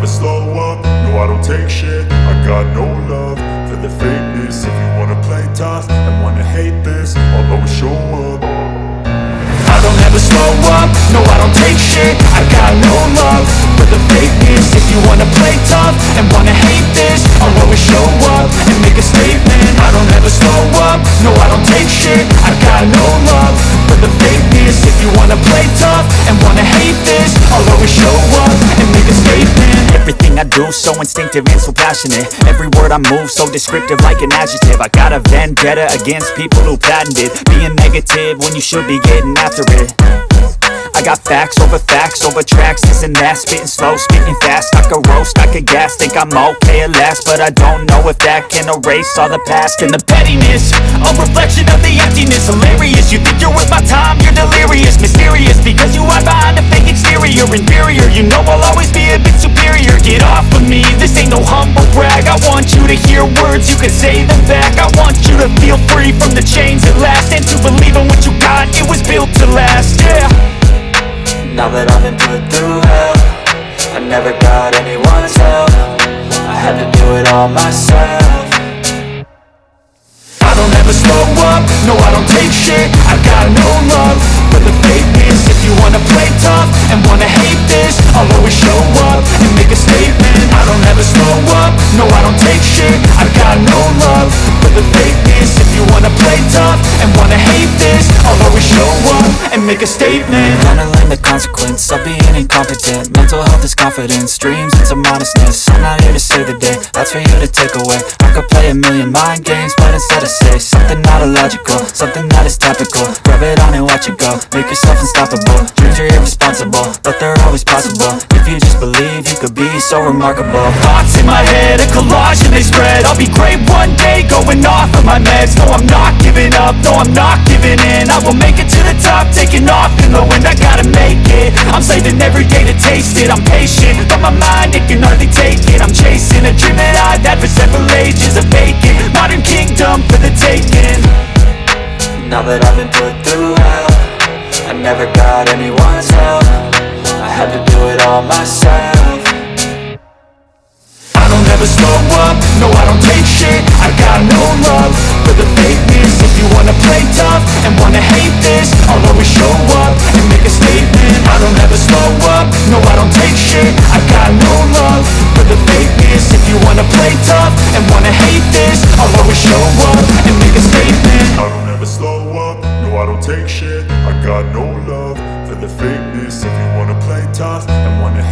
slow up, no I don't take shit. I got no love for the fakeness. If you wanna play tough and wanna hate this, I'll always show up. I don't ever slow up, no I don't take shit. I got no love for the fakeness. If you wanna play tough and wanna hate this, I'll always show up and make a statement. I don't ever slow up, no I don't take shit. I got no love for the fakeness. If you wanna play tough and wanna hate this, I'll always show up and make a statement. Everything I do so instinctive and so passionate. Every word I move so descriptive like an adjective. I got a vendetta against people who patented being negative when you should be getting after it. I got facts over tracks, this and that. Spitting slow, spitting fast, I could roast, I could gas. Think I'm okay at last, but I don't know if that can erase all the past. And the pettiness, a reflection of the emptiness. Hilarious, you think you're worth my time, you're delirious. Mysterious, because you hide behind a fake exterior. Inferior, you know I'll always be a bit superior. Get off of me, this ain't no humble brag. I want you to hear words, you can say them back. I want you to feel free from the chains at last, and to believe in what you got, it was built to last, yeah. Now that I've been put through hell, I never got anyone's help. I had to do it all myself. I don't ever slow up, no I don't take shit. I got no love for the fakeness. If you wanna play tough and wanna hate this, I'll always show up and make a statement. I don't ever slow up, no I don't take shit. I got no love for the fakeness. If you wanna play tough and wanna hate this, I'll always show up and make a statement. Gonna learn the consequence of being incompetent. Mental health is confidence, dreams into modestness. I'm not here to save the day, that's for you to take away. I could play a million mind games, but instead I say something not illogical, something that is topical. Rub it on and watch it go, make yourself unstoppable. Dreams are irresponsible, but they're always possible. If you just believe, you could be so remarkable. Thoughts in my head, a collage and they spread. I'll be great one day, going off of my meds. No, I'm not giving up, no, I'm not giving in. I will make it to the top, taking off in the wind. I gotta make it, I'm saving every day to taste it. I'm patient, but my mind, it can hardly take it. I'm chasing a dream that I've had for several ages. A vacant, modern kingdom for the taking. Now that I've been put through hell, I never got anyone's help. I had to do it all myself. I don't ever slow up, no I don't take shit. I got no love for the fakeness. If you wanna play tough and wanna hate this, I'll always show up and make a statement. I don't ever slow up,